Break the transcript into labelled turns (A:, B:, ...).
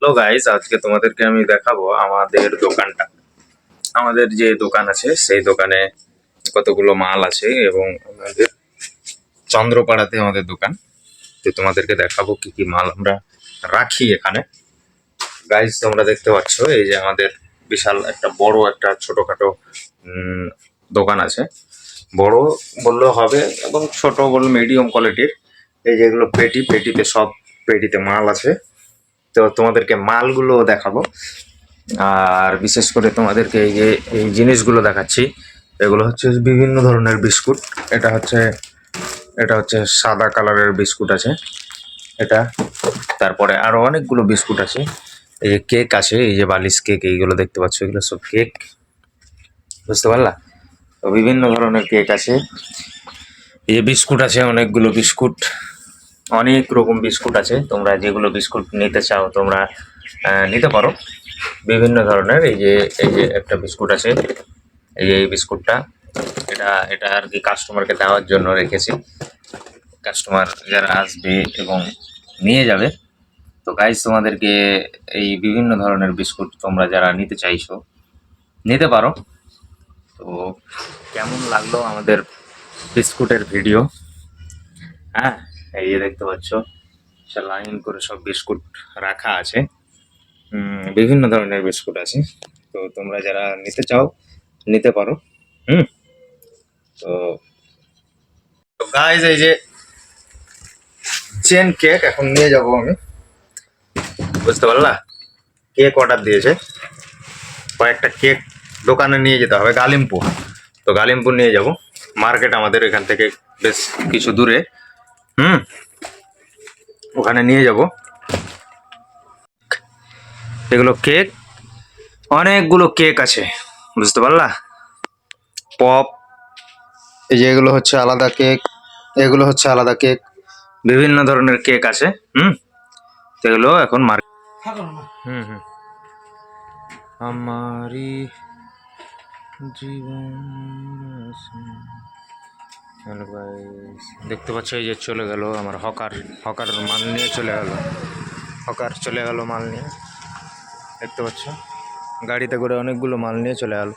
A: Hello guys, আজকে তোমাদেরকে আমি দেখাবো আমাদের দোকানটা। আমাদের যে দোকান আছে সেই দোকানে কতগুলো মাল আছে এবং আমাদের চন্দ্রপাড়াতে আমাদের দোকান। তো তোমাদেরকে দেখাবো কি কি মাল আমরা রাখি এখানে। গাইস, তোমরা দেখতে পাচ্ছ এই যে আমাদের বিশাল একটা বড় একটা ছোটখাটো উম, দোকান আছে। বড় বললেও হবে এবং ছোট বললে মিডিয়াম কোয়ালিটির। এই যেগুলো পেটিতে সব পেটিতে মাল আছে। তো তোমাদেরকে মালগুলো দেখাবো। আর বিশেষ করে তোমাদেরকে এই যে এই জিনিসগুলো দেখাচ্ছি, এগুলো হচ্ছে বিভিন্ন ধরনের বিস্কুট। এটা হচ্ছে এটা হচ্ছে সাদা কালারের বিস্কুট আছে এটা। তারপরে আরো অনেকগুলো বিস্কুট আছে। এই যে কেক আছে, এই যে বালিশ কেক, এইগুলো দেখতে পাচ্ছ, এগুলো সব কেক। বুঝতে পারলা? তো বিভিন্ন ধরনের কেক আছে। এই যে বিস্কুট আছে, অনেকগুলো বিস্কুট, অনেক রকম বিস্কুট আছে। তোমরা যেগুলো বিস্কুট নিতে চাও তোমরা নিতে পারো। বিভিন্ন ধরনের এই যে একটা বিস্কুট আছে, এই যে এই বিস্কুটটা, এটা এটা আর কি কাস্টমারকে দেওয়ার জন্য রেখেছি। কাস্টমার যারা আসবে এবং নিয়ে যাবে। তো গাইস, তোমাদেরকে এই বিভিন্ন ধরনের বিস্কুট তোমরা যারা নিতে চাইছো নিতে পারো। তো কেমন লাগলো আমাদের বিস্কুটের ভিডিও? হ্যাঁ, এই যে দেখতে পাচ্ছ লাইন করে সব বিস্কুট রাখা আছে। বিভিন্ন ধরনের বিস্কুট আছে। তো তোমরা যারা নিতে চাও নিতে পারো। হুম। তো তো গাইজ, এই যে চেন কেক এখন নিয়ে যাব আমি। বুঝতে পারলা? কেক অর্ডার দিয়েছে, কয়েকটা কেক দোকানে নিয়ে যেতে হবে গালিমপুর। তো গালিমপুর নিয়ে যাব, মার্কেট আমাদের এখান থেকে বেশ কিছু দূরে। হুম। ওখানে নিয়ে যাব এগুলো কেক, অনেকগুলো কেক আছে। বুঝতে পারলা? পপ, এই যে এগুলো হচ্ছে আলাদা কেক, এগুলো হচ্ছে আলাদা কেক, বিভিন্ন ধরনের কেক আছে। হুম। তো এগুলো এখন মার্কেট। হুম হুম। আমারই জীবন আছে। হ্যালো গাইস, দেখতে পাচ্ছ এই যে চলে গেল আমার হকার। হকার মাল নিয়ে চলে গেল। হকার চলে গেল মাল নিয়ে। দেখতে পাচ্ছ গাড়িতে করে অনেকগুলো মাল নিয়ে চলে গেল।